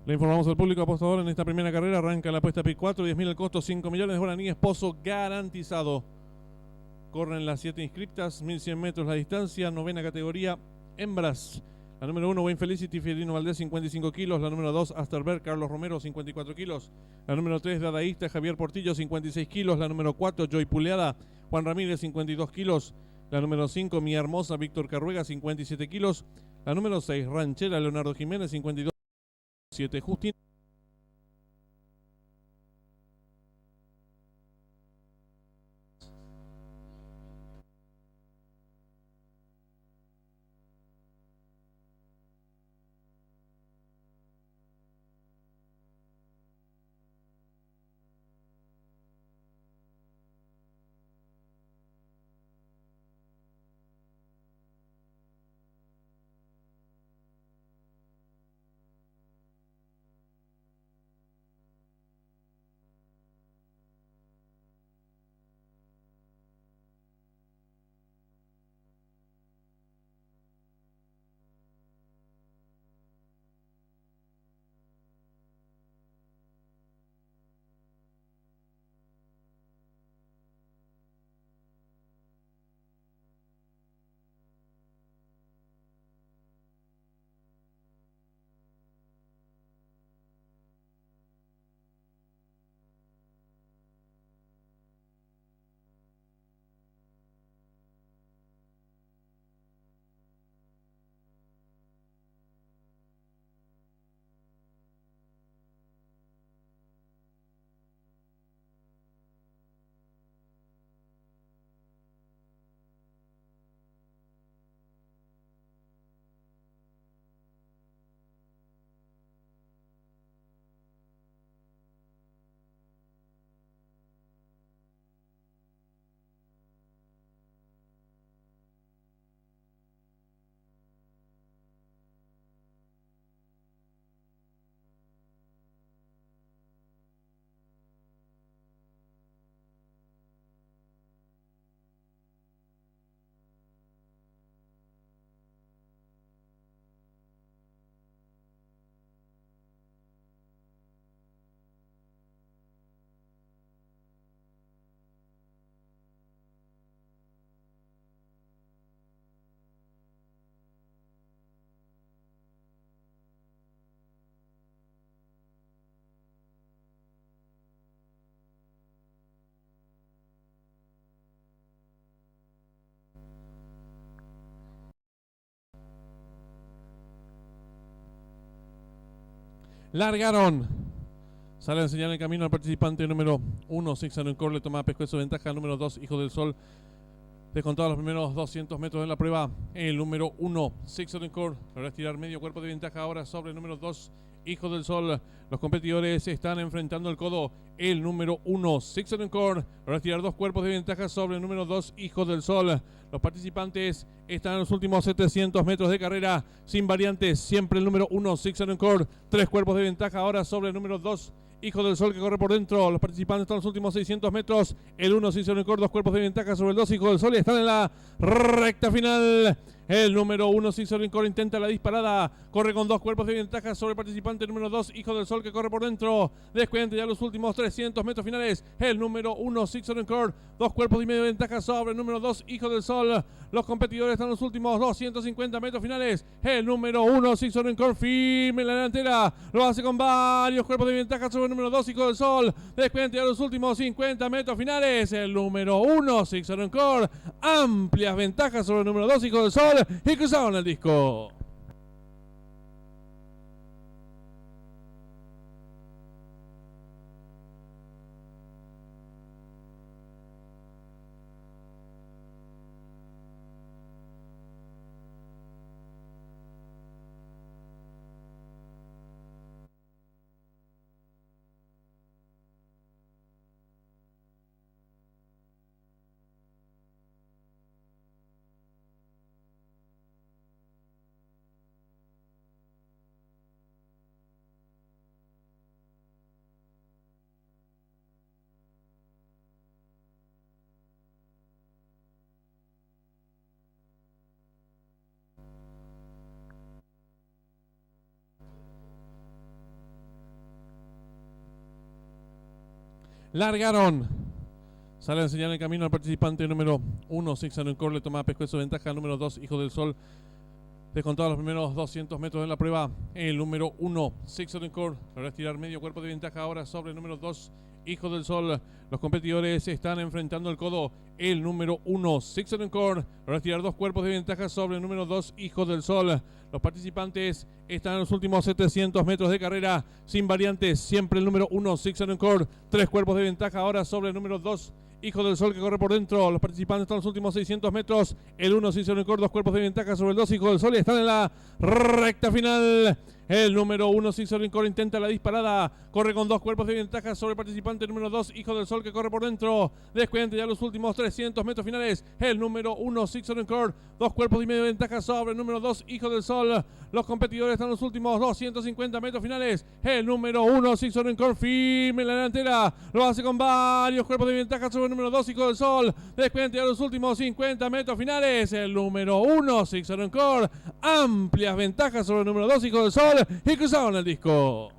Le informamos al público apostador en esta primera carrera. Arranca la apuesta P4, 10.000 el costo, 5 millones de guaraníes, pozo garantizado. Corren las 7 inscriptas, 1100 metros la distancia, novena categoría, hembras. La número 1, Wayne Felicity, Fidelino Valdés, 55 kilos. La número 2, Asterberg, Carlos Romero, 54 kilos. La número 3, Dadaísta, Javier Portillo, 56 kilos. La número 4, Joy Puleada, Juan Ramírez, 52 kilos. La número 5, Mi Hermosa, Víctor Carruega, 57 kilos. La número 6, Ranchera, Leonardo Jiménez, 52. 7, Justin. Largaron. Sale a enseñar el camino al participante número 1, Six and Core, le toma pescuezo ventaja. Número 2, Hijo del Sol, descontado los primeros 200 metros de la prueba. El número 1, Six and Core, logra estirar medio cuerpo de ventaja ahora sobre el número 2, Hijo del Sol. Los competidores están enfrentando el codo. El número 1, Six and Core, logra estirar 2 cuerpos de ventaja sobre el número 2, Hijo del Sol. Los participantes están en los últimos 700 metros de carrera, sin variantes. Siempre el número 1, Six and Core, 3 cuerpos de ventaja ahora sobre el número 2, Hijo del Sol, que corre por dentro. Los participantes están en los últimos 600 metros. El 1, Six and Core, 2 cuerpos de ventaja sobre el 2, Hijo del Sol, y están en la recta final. El número 1, Six and Core, intenta la disparada. Corre con 2 cuerpos de ventaja sobre el participante número 2, Hijo del Sol, que corre por dentro. Descuenta ya los últimos 300 metros finales. El número 1, Six and Core, 2 cuerpos y medio de ventaja sobre el número 2, Hijo del Sol. Los competidores están en los últimos 250 metros finales. El número 1, Six and Core, firme en la delantera. Lo hace con varios cuerpos de ventaja sobre el número 2, Hijo del Sol. Descuenta ya los últimos 50 metros finales. El número 1, Six and Core, amplias ventajas sobre el número 2, Hijo del Sol. Y cruzaron el disco. largaron. Sale a enseñar el camino al participante número 1, Six and Core, le toma pescuezo ventaja. Número 2, Hijo del Sol, descontado los primeros 200 metros de la prueba. El número 1, Six and Core, logra estirar medio cuerpo de ventaja ahora sobre el número 2, Hijo del Sol. Los competidores están enfrentando el codo. El número 1, Six and Core, logra estirar 2 cuerpos de ventaja sobre el número 2, Hijo del Sol. Los participantes están en los últimos 700 metros de carrera, sin variantes. Siempre el número 1, Six and Core, 3 cuerpos de ventaja ahora sobre el número 2, Hijo del Sol, que corre por dentro. Los participantes están en los últimos 600 metros. El 1, Six and Core, 2 cuerpos de ventaja sobre el 2, Hijo del Sol, y están en la recta final. El número 1, Six and Core, intenta la disparada. Corre con 2 cuerpos de ventaja sobre el participante número 2, Hijo del Sol, que corre por dentro. Descuenta ya los últimos 300 metros finales. El número 1, Six and Core, 2 cuerpos y medio de ventaja sobre el número 2, Hijo del Sol. Los competidores están en los últimos 250 metros finales. El número 1, Six and Core, firme en la delantera. Lo hace con varios cuerpos de ventaja sobre el número 2, Hijo del Sol. Descuenta ya los últimos 50 metros finales. El número 1, Six and Core, amplias ventajas sobre el número 2, Hijo del Sol. Y cruzaron el disco.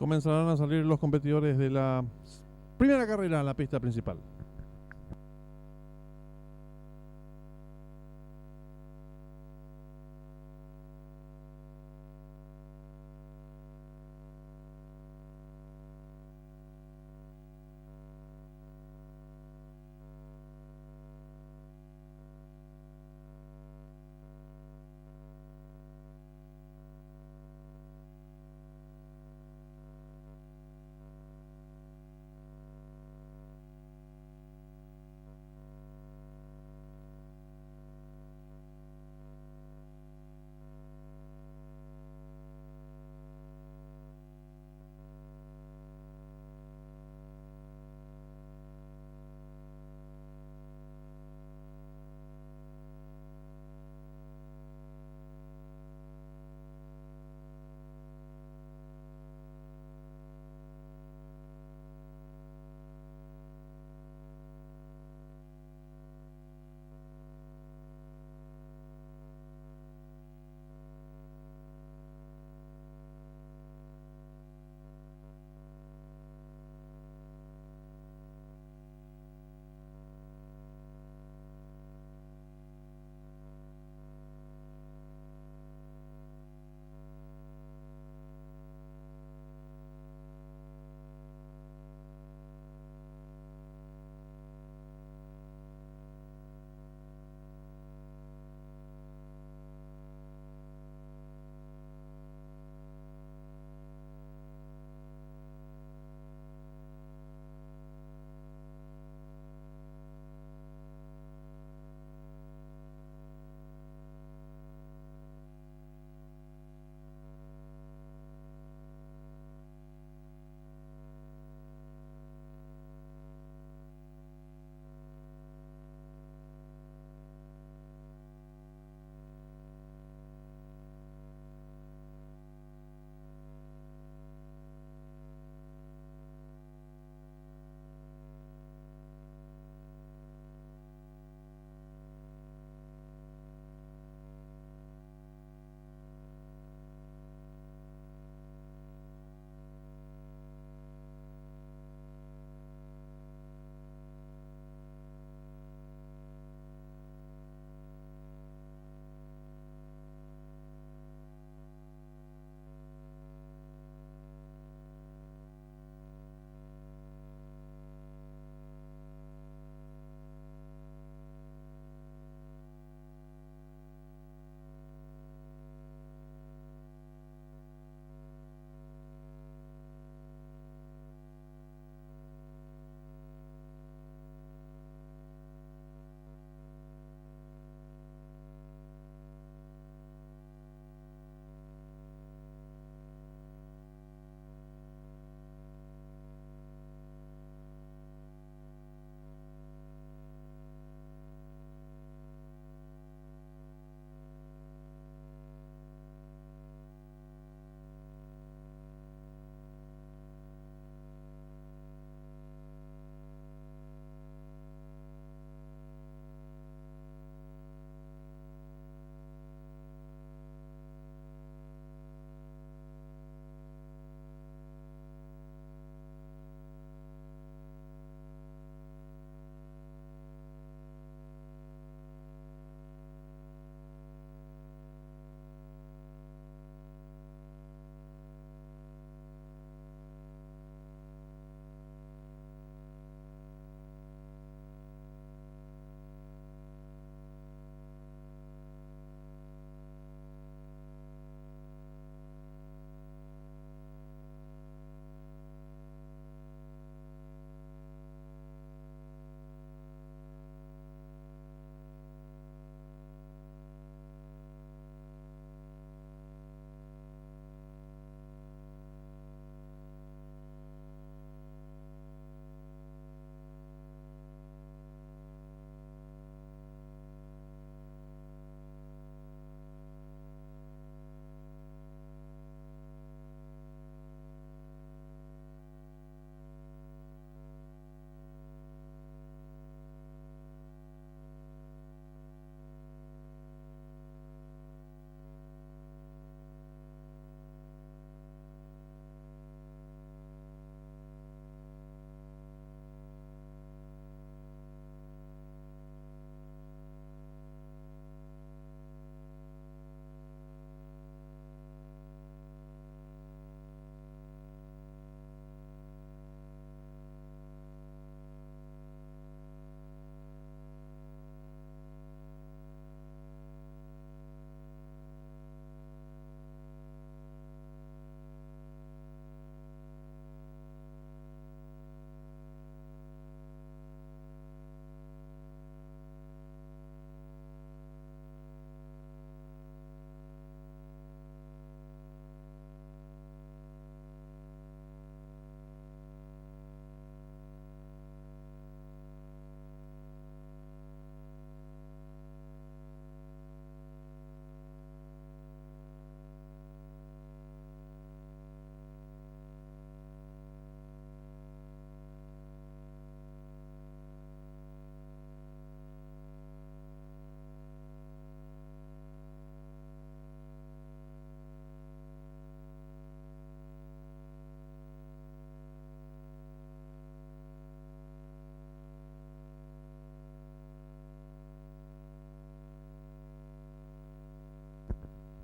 Comenzarán a salir los competidores de la primera carrera a la pista principal.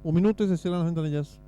Un minuto y se cierran las ventanillas.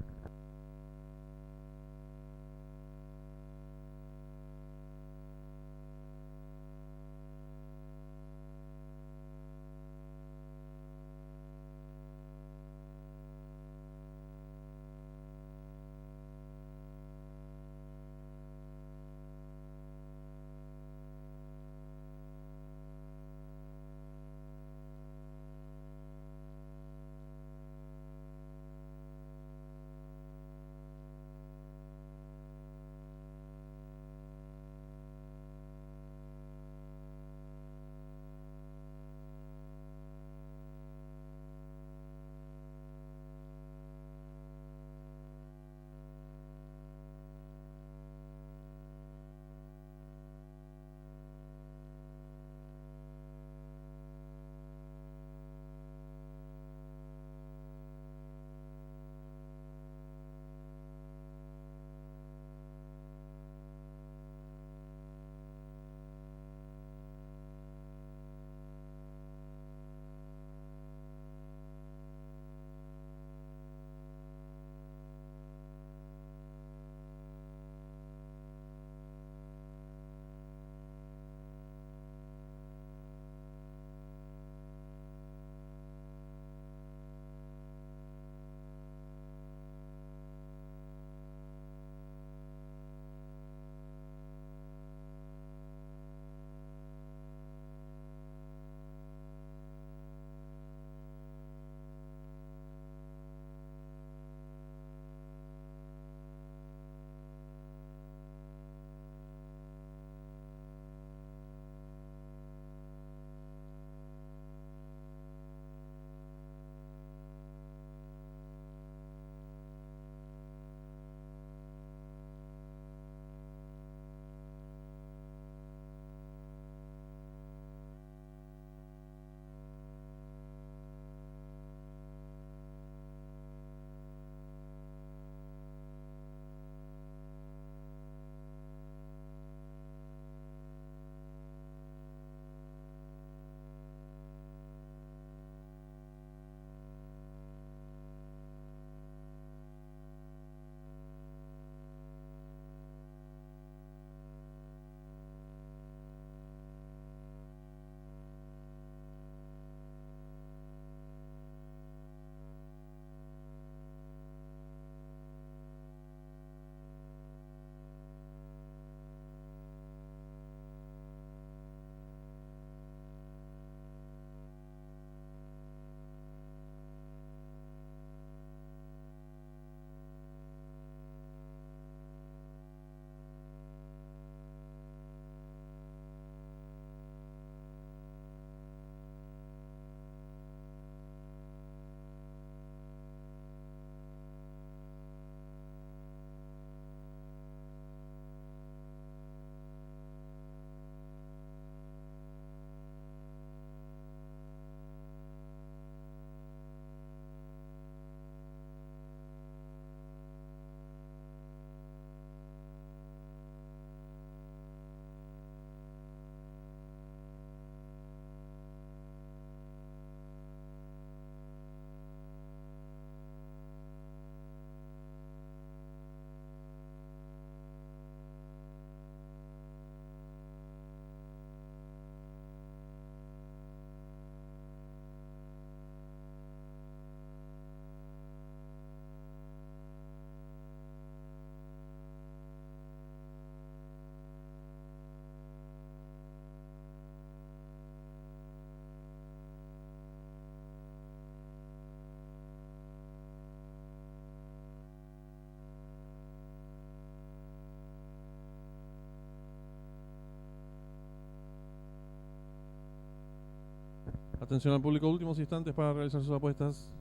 Atención al público, últimos instantes para realizar sus apuestas.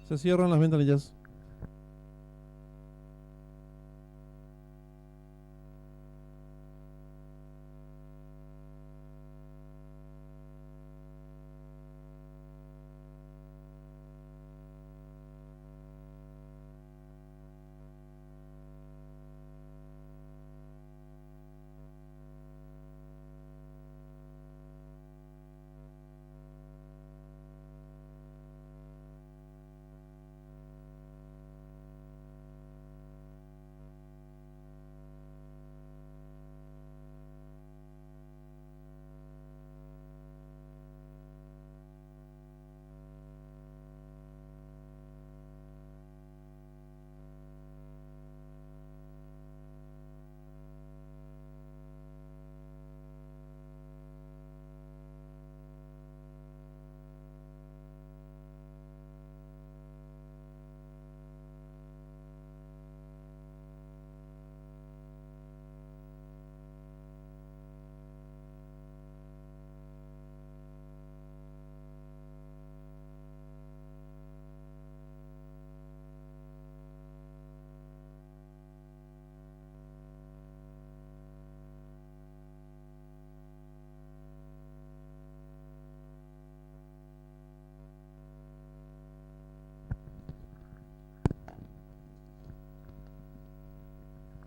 Se cierran las ventanillas.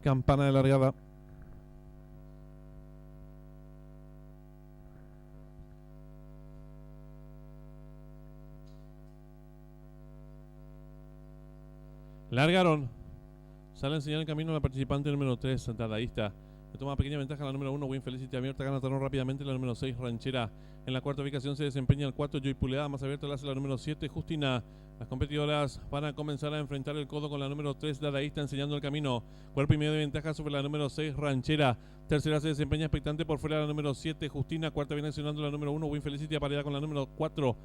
Campana de largada. Largaron. Sale a enseñar el camino a la participante número 3, dadaísta. Le toma pequeña ventaja la número 1, Win Felicity abierta, gana terreno rápidamente la número 6, Ranchera. En la cuarta ubicación se desempeña el 4, Joy Puleada, más abierta la hace la número 7, Justina. Las competidoras van a comenzar a enfrentar el codo con la número 3, Dadaísta, enseñando el camino. Cuerpo y medio de ventaja sobre la número 6, Ranchera. Tercera se desempeña expectante por fuera la número 7, Justina. Cuarta viene accionando la número 1, Win Felicity, apareada con la número 4,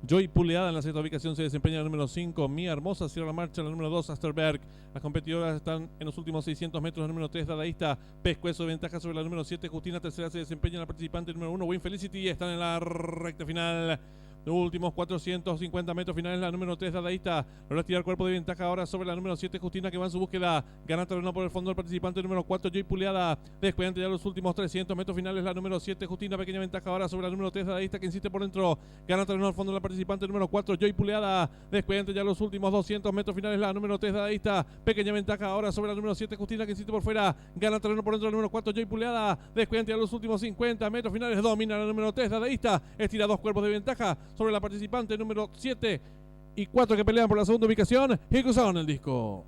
Joy Puleada. En la sexta ubicación se desempeña la número 5, Mía Hermosa. Cierra la marcha la número 2, Asterberg. Las competidoras están en los últimos 600 metros. La número 3, Dadaísta. Pescuezo de ventaja sobre la número 7, Justina. Tercera se desempeña la participante número 1, Win Felicity. Están en la recta final. Los últimos 450 metros finales, la número 3, Dadaísta. Logra tirar cuerpo de ventaja ahora sobre la número 7, Justina, que va en su búsqueda. Gana terreno por el fondo el participante número 4, Joy Puleada. Descuidante ya los últimos 300 metros finales, la número 7, Justina. Pequeña ventaja ahora sobre la número 3, Dadaísta, que insiste por dentro. Gana terreno al fondo la participante número 4, Joy Puleada. Descuidante ya los últimos 200 metros finales, la número 3, Dadaísta. Pequeña ventaja ahora sobre la número 7, Justina, que insiste por fuera. Gana terreno por dentro la número 4, Joy Puleada. Descuidante ya los últimos 50 metros finales, domina la número 3, Dadaísta. Estira dos cuerpos de ventaja sobre la participante número 7 y 4 que pelean por la segunda ubicación y cruzaron el disco.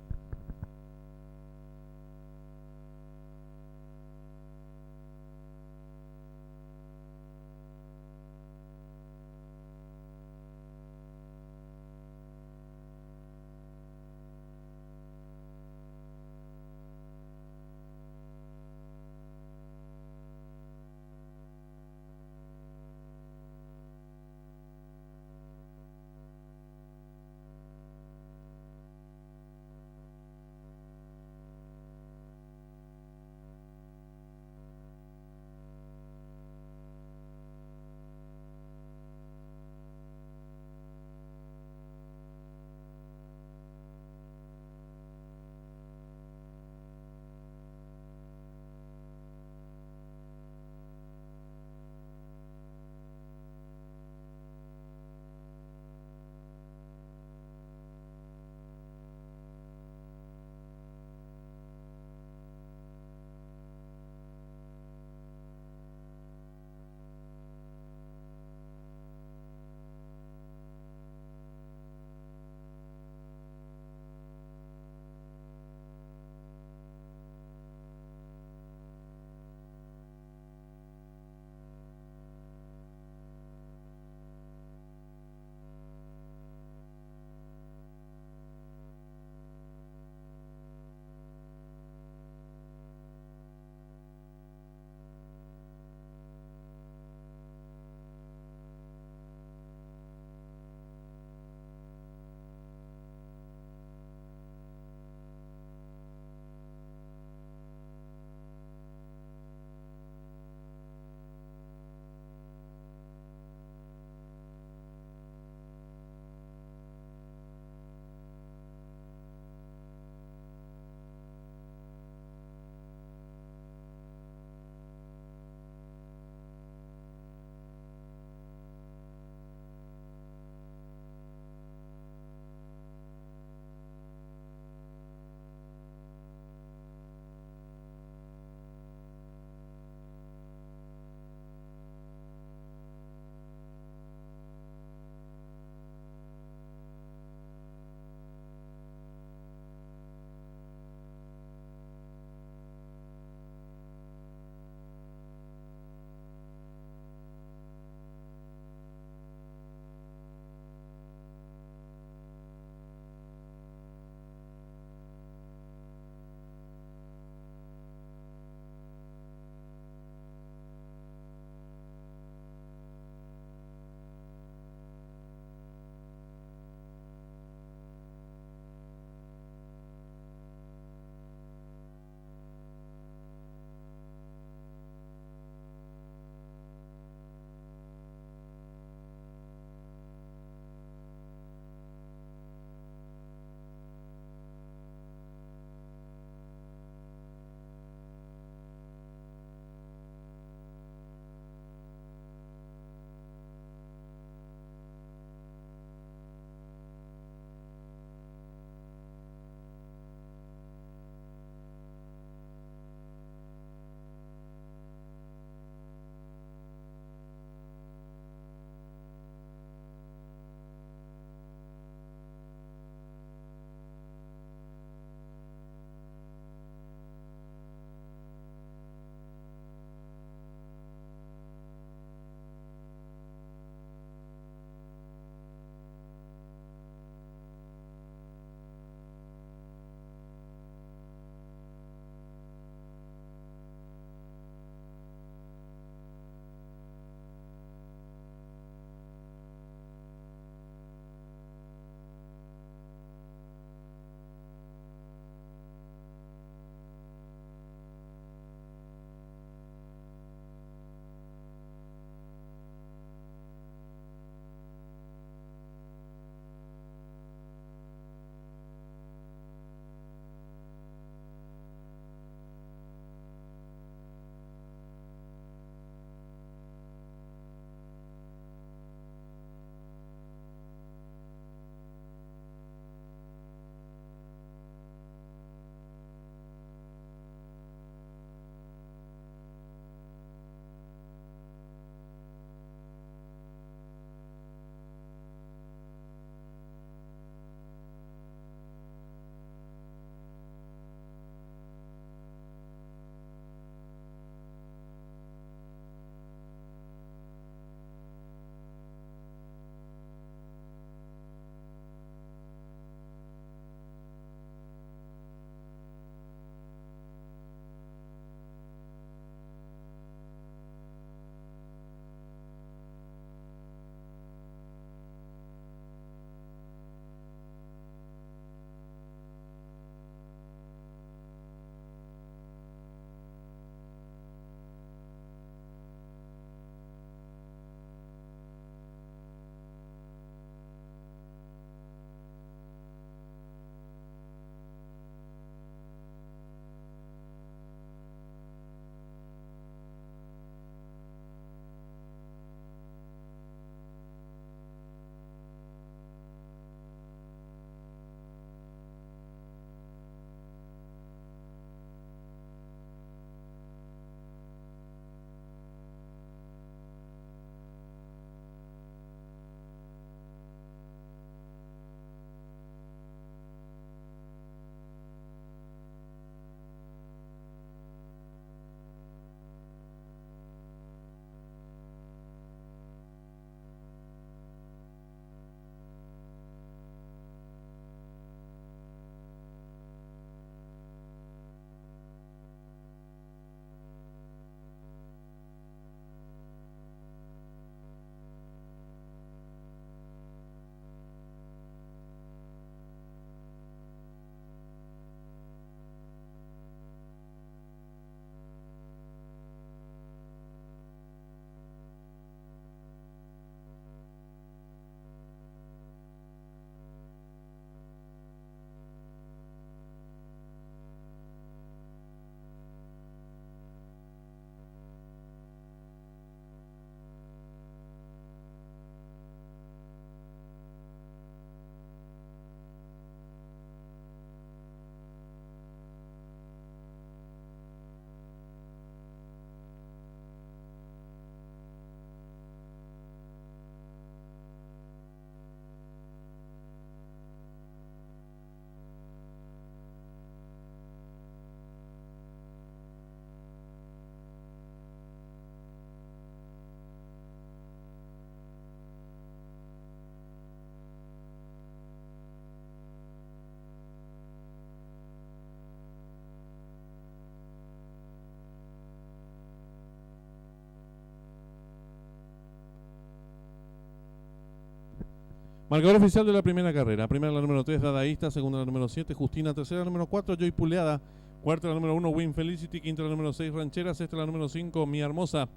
Marcador oficial de la primera carrera. Primera la número 3, Dadaísta. Segunda la número 7, Justina. Tercera la número 4, Joy Puleada. Cuarta la número 1, Win Felicity. Quinta la número 6, Ranchera. Sexta la número 5, Mi Hermosa.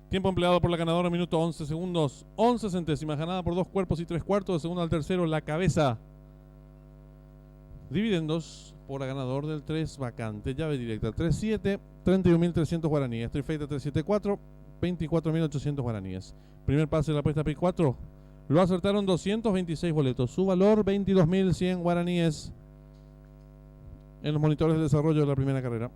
Tiempo empleado por la ganadora, minuto 11 segundos, 11 centésimas. Ganada por 2 cuerpos y 3 cuartos. De segundo al tercero, La Cabeza. Dividendos por la ganador del 3 vacante. Llave directa 3-7, 31.300 guaraníes. Trifecta 374, 24.800 guaraníes. Primer pase de la apuesta P4. Lo acertaron 226 boletos. Su valor 22.100 guaraníes en los monitores de desarrollo de la primera carrera.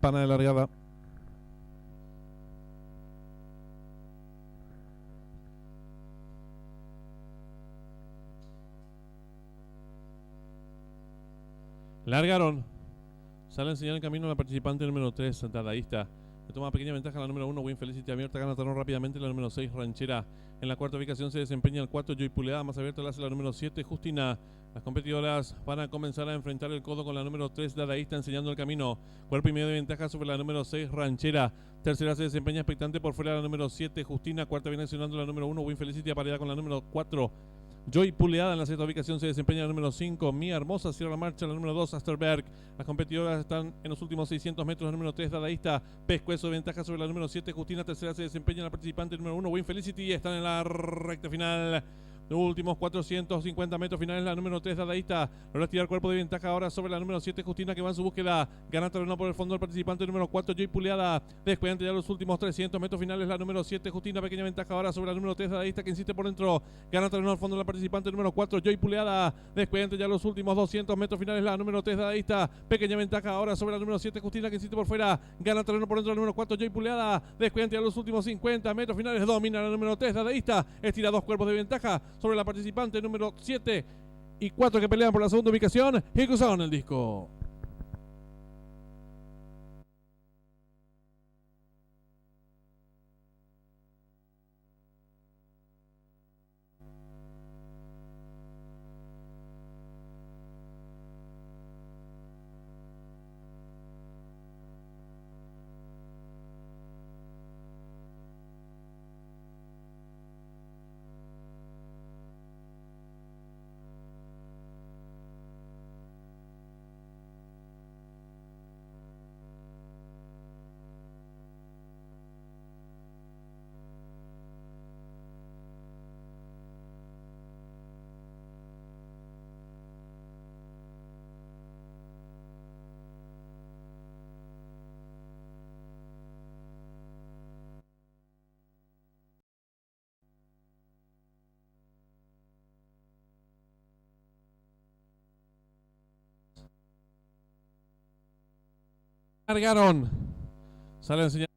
Pana de largada. Largaron. Sale a enseñar el camino a la participante número 3, Dadaísta. Le toma pequeña ventaja la número 1, Win Felicity abierta, gana terreno rápidamente la número 6, Ranchera. En la cuarta ubicación se desempeña el 4, Joy Puleada, más abierta la hace la número 7, Justina. Las competidoras van a comenzar a enfrentar el codo con la número 3, Dadaísta, enseñando el camino. Cuerpo y medio de ventaja sobre la número 6, Ranchera. Tercera se desempeña expectante por fuera la número 7, Justina. Cuarta viene accionando la número 1, Win Felicity, apareada con la número 4, Joy Puleada. En la sexta ubicación se desempeña la número 5, Mi Hermosa. Cierra la marcha la número 2, Asterberg. Las competidoras están en los últimos 600 metros. La número 3, Dadaísta. Pescuezo de ventaja sobre la número 7, Justina. Tercera se desempeña la participante número 1, Win Felicity. Están en la recta final. Los últimos 450 metros finales, la número 3, Dadaísta. Logra tirar cuerpo de ventaja ahora sobre la número 7, Justina, que va en su búsqueda. Gana terreno por el fondo el participante número 4, Joy Puleada. Descuidante ya los últimos 300 metros finales, la número 7, Justina. Pequeña ventaja ahora sobre la número 3, Dadaísta, que insiste por dentro. Gana terreno al fondo la participante número 4, Joy Puleada. Descuidante ya los últimos 200 metros finales, la número 3, Dadaísta. Pequeña ventaja ahora sobre la número 7, Justina, que insiste por fuera. Gana terreno por dentro la número 4, Joy Puleada. Descuidante ya los últimos 50 metros finales, domina la número 3, Dadaísta. Estira 2 cuerpos de ventaja sobre la participante número 7 y 4 que pelean por la segunda ubicación y cruzaron el disco. Largaron. Sale a enseñar.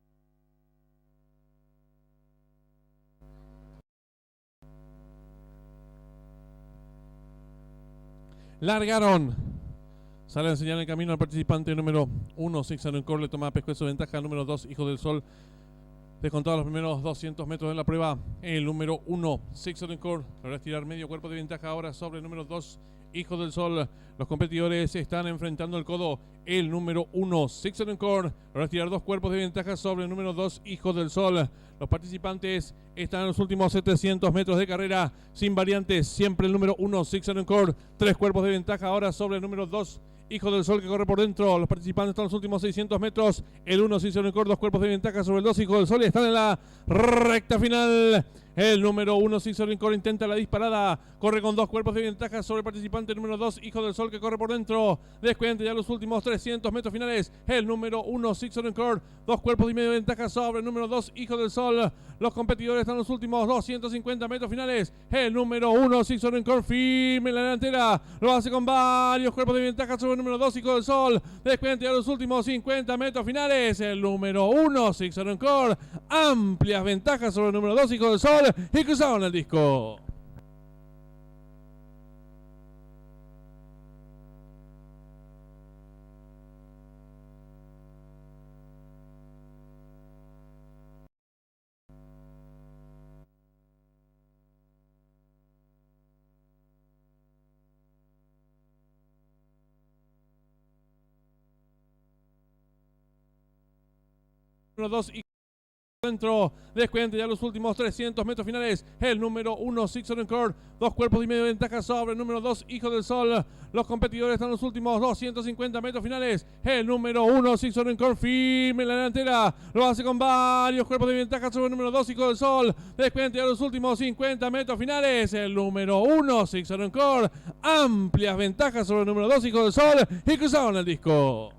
Largaron. Sale a enseñar el camino al participante número 1, Sixano Encore. Le toma Pescuezo ventaja. Número 2, Hijo del Sol. Descontado los primeros 200 metros de la prueba. El número 1, Sixano Encore. Logra estirar medio cuerpo de ventaja ahora sobre el número 2, Hijo del Sol. Los competidores están enfrentando el codo. El número 1, Sixano Encore. Logra tirar 2 cuerpos de ventaja sobre el número 2, Hijo del Sol. Los participantes están en los últimos 700 metros de carrera. Sin variantes, siempre el número 1, Sixano Encore. 3 cuerpos de ventaja ahora sobre el número 2, Hijo del Sol, que corre por dentro. Los participantes están en los últimos 600 metros. El 1, Sixano Encore, 2 cuerpos de ventaja sobre el 2, Hijo del Sol. Y están en la recta final. El número 1, Sixano Encore, intenta la disparada. Corre con 2 cuerpos de ventaja sobre el participante número 2, Hijo del Sol, que corre por dentro. Descuidante ya los últimos 300 metros finales. El número 1, Sixano Encore, 2 cuerpos y medio de ventaja sobre el número 2, Hijo del Sol. Los competidores están en los últimos 250 metros finales. El número 1, Sixano Encore, firme en la delantera. Lo hace con varios cuerpos de ventaja sobre el número 2, Hijo del Sol. Descuidante ya los últimos 50 metros finales. El número 1, Sixano Encore, amplias ventajas sobre el número 2, Hijo del Sol. Y cruzaron el disco. 2 y dentro, descuente ya los últimos 300 metros finales. El número 1, Six on Court, 2 cuerpos y medio de ventaja sobre el número 2, Hijo del Sol. Los competidores están en los últimos 250 metros finales. El número 1, Six on Court, firme en la delantera. Lo hace con varios cuerpos de ventaja sobre el número 2, Hijo del Sol. Descuente ya los últimos 50 metros finales. El número 1, Six on Court, amplias ventajas sobre el número 2, Hijo del Sol. Y cruzaron el disco.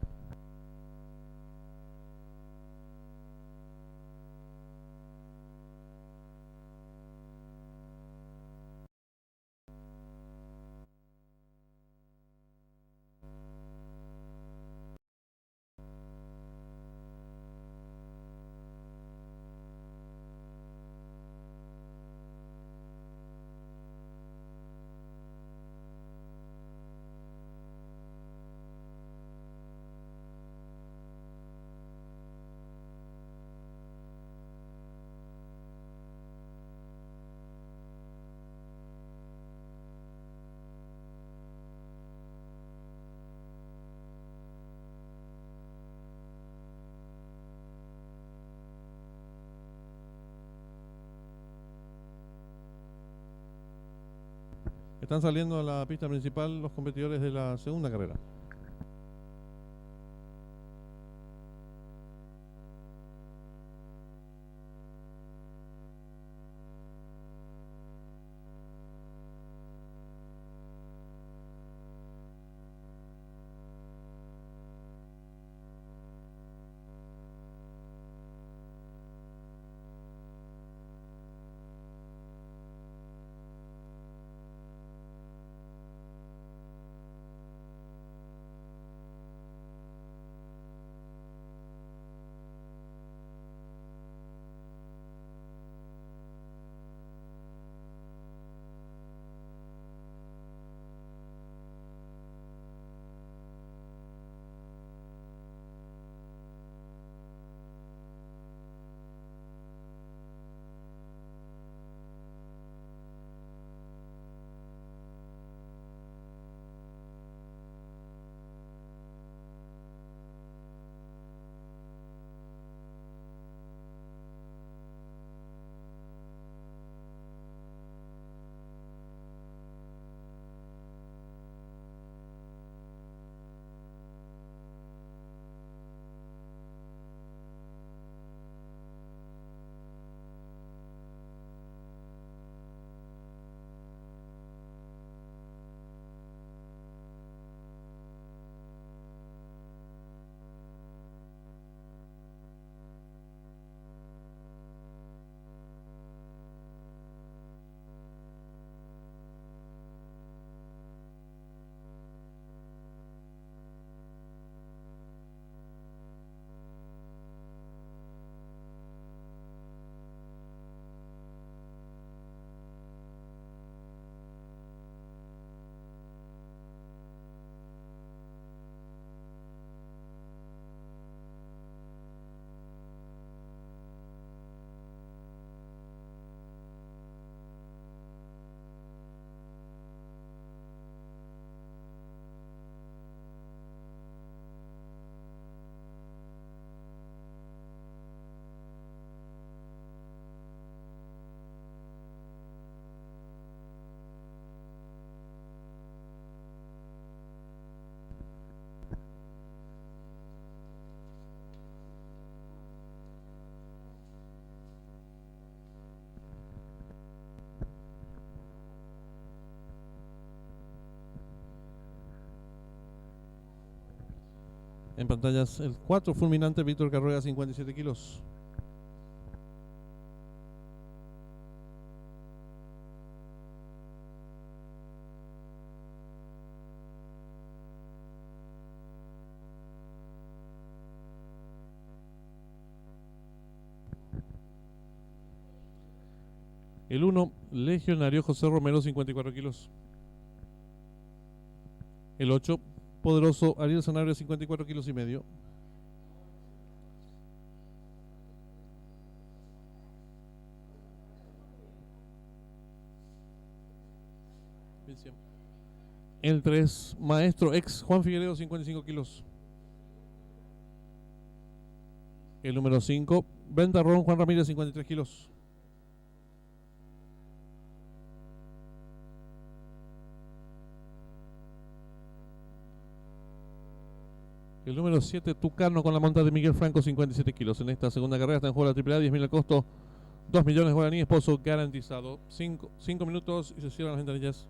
Están saliendo a la pista principal los competidores de la segunda carrera. En pantallas el 4 fulminante Víctor Carruega, 57 kilos. El 1, Legionario José Romero, 54 kilos. El 8, Poderoso Ariel Sanabria, 54 kilos y medio. El 3, Maestro ex Juan Figueredo, 55 kilos. El número 5, Ventarrón, Juan Ramírez, 53 kilos. El número 7, Tucano, con la monta de Miguel Franco, 57 kilos. En esta segunda carrera está en juego la AAA, 10.000 al costo, 2 millones de guaraníes, pozo garantizado. 5 minutos y se cierran las ventanillas.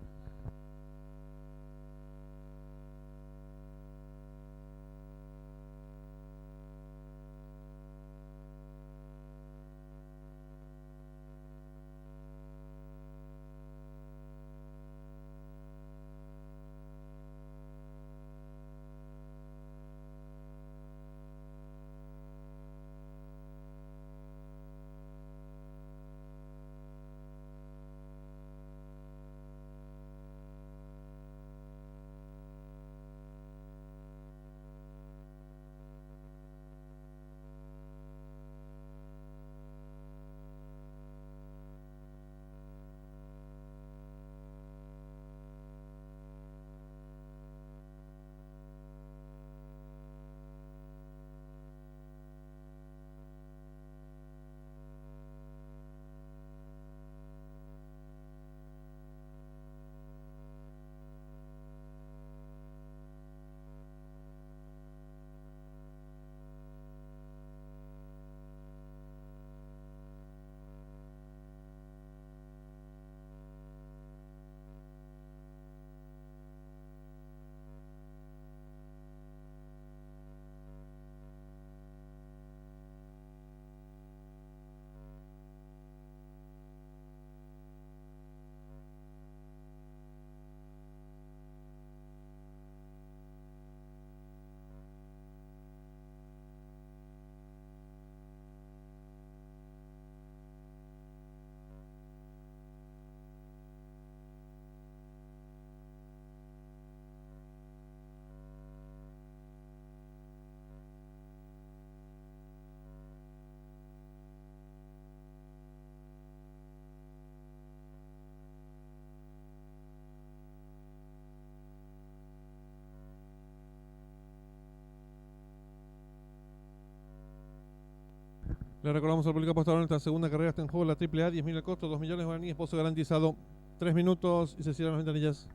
Le recordamos al público apostador en esta segunda carrera está en juego la AAA, 10.000 al costo, 2 millones de guaraníes, pozo garantizado. 3 minutos y se cierran las ventanillas.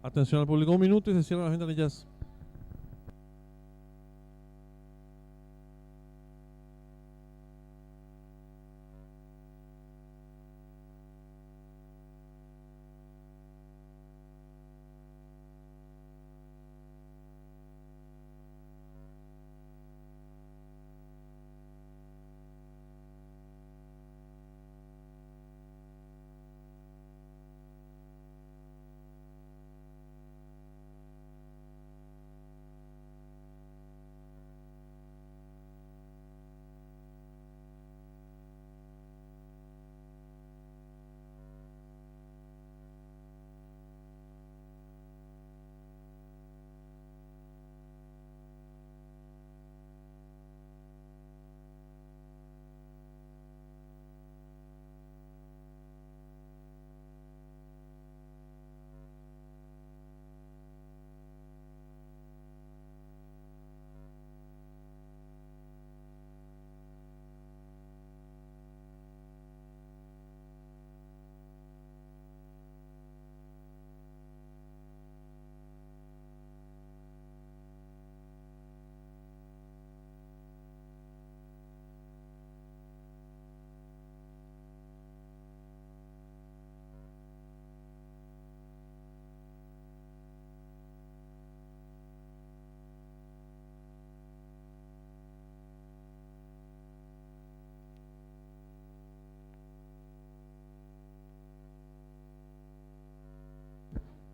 Atención al público, 1 minuto y se cierran las ventanillas.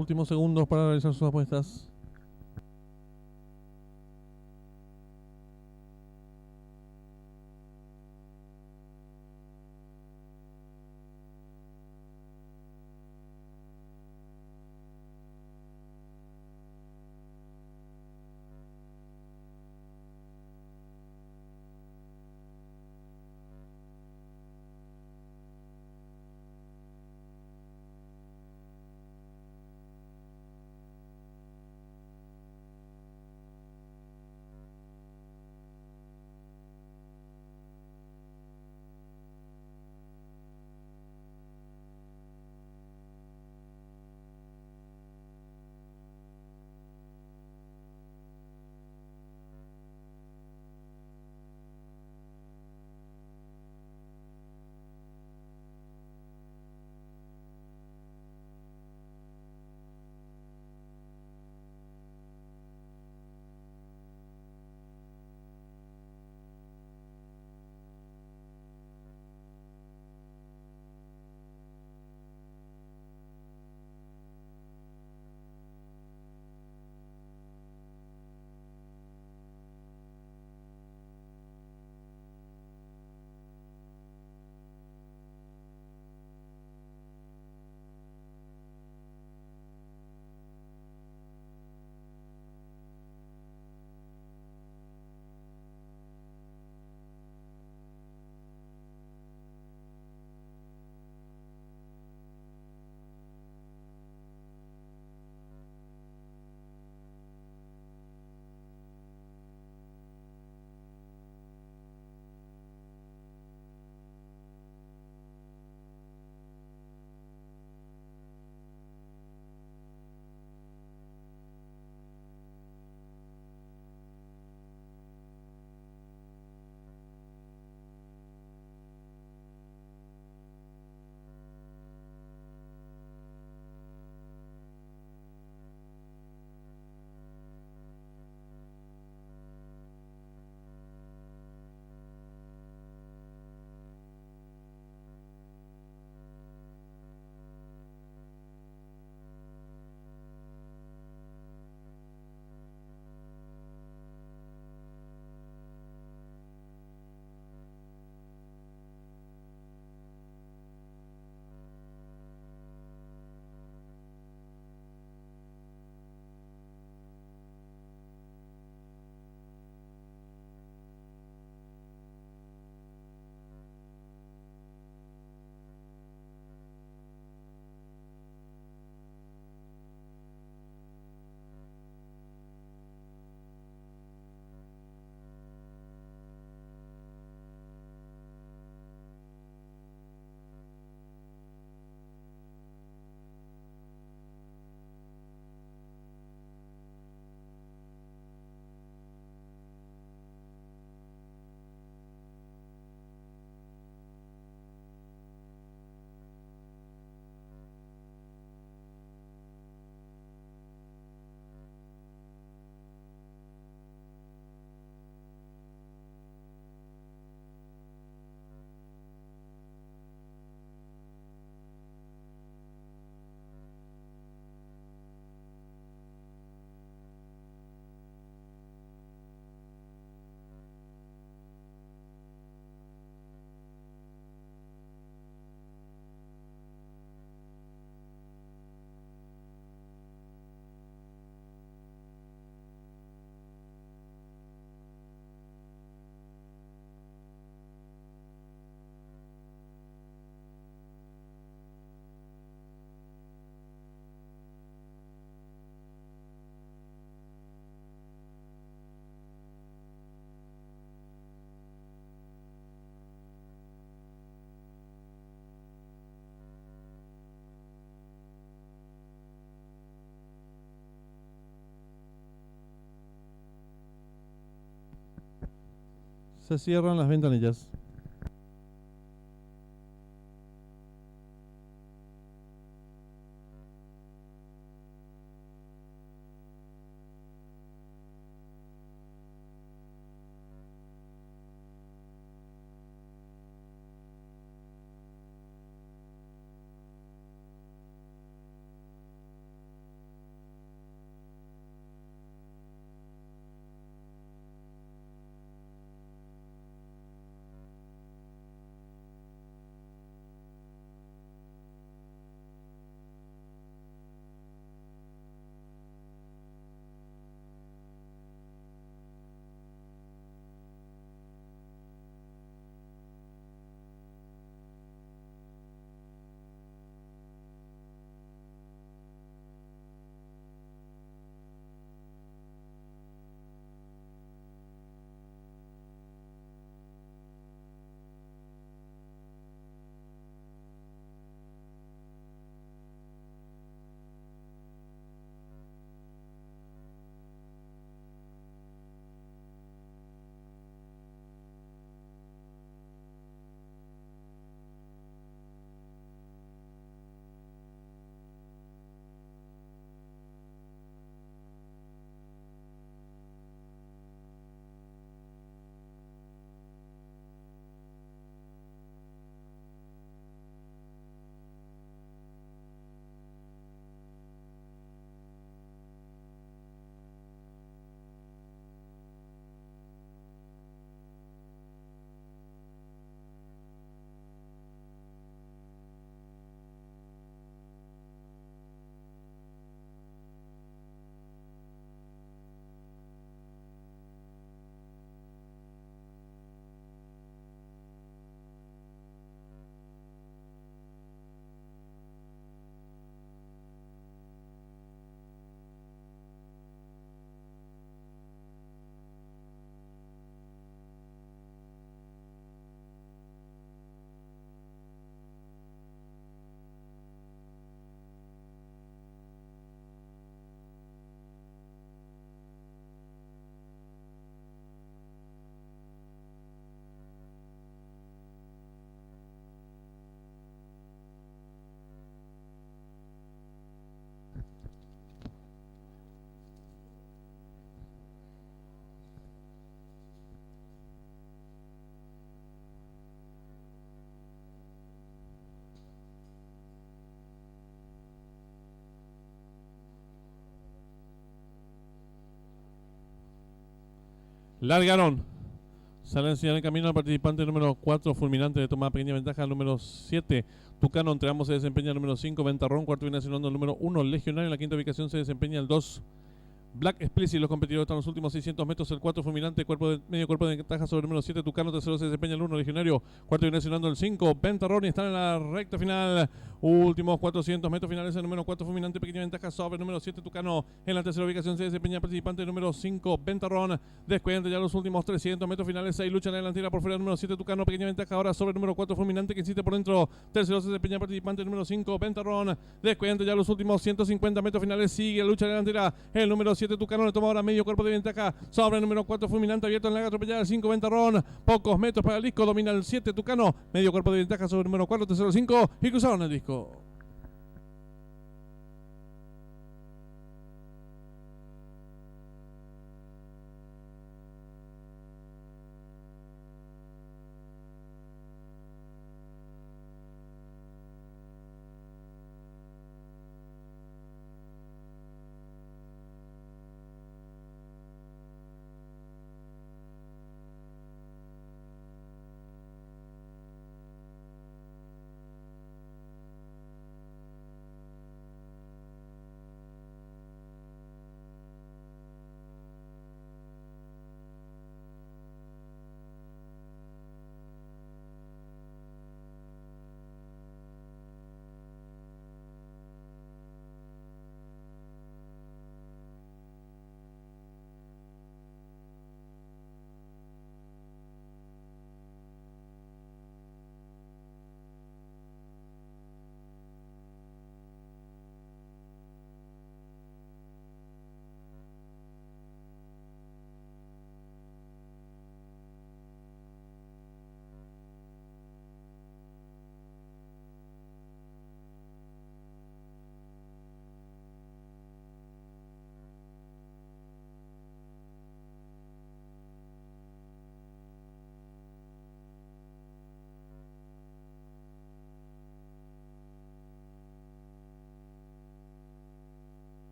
Últimos segundos para realizar sus apuestas. Se cierran las ventanillas. Largaron. Sale en señal en camino al participante número 4, Fulminante, de tomada pequeña ventaja. Número 7, Tucano, entre ambos se desempeña el número 5, Ventarrón. Cuarto viene asignando el número 1, Legionario. En la quinta ubicación se desempeña el 2, Black Explicit. Los competidores están en los últimos 600 metros. El 4, Fulminante, medio cuerpo de ventaja sobre el número 7, Tucano. Tercero se desempeña el 1, Legionario. Cuarto viene asignando el 5, Ventarrón. Y están en la recta final. Últimos 400 metros finales. El número 4, Fulminante, pequeña ventaja sobre el número 7, Tucano. En la tercera ubicación se desempeña el participante número 5, Ventarrón. Descuidante ya los últimos 300 metros finales. Ahí lucha en la delantera por fuera el número 7, Tucano. Pequeña ventaja ahora sobre el número 4, Fulminante, que insiste por dentro. Tercero se desempeña el participante número 5, Ventarrón. Descuidante ya los últimos 150 metros finales. Sigue la lucha en la delantera. El número 7, Tucano, le toma ahora medio cuerpo de ventaja sobre el número 4, Fulminante, abierto en la atropellada. El 5, Ventarrón. Pocos metros para el disco. Domina el 7, Tucano. Medio cuerpo de ventaja sobre el número 4, tercero 5. Y cruzaron el disco.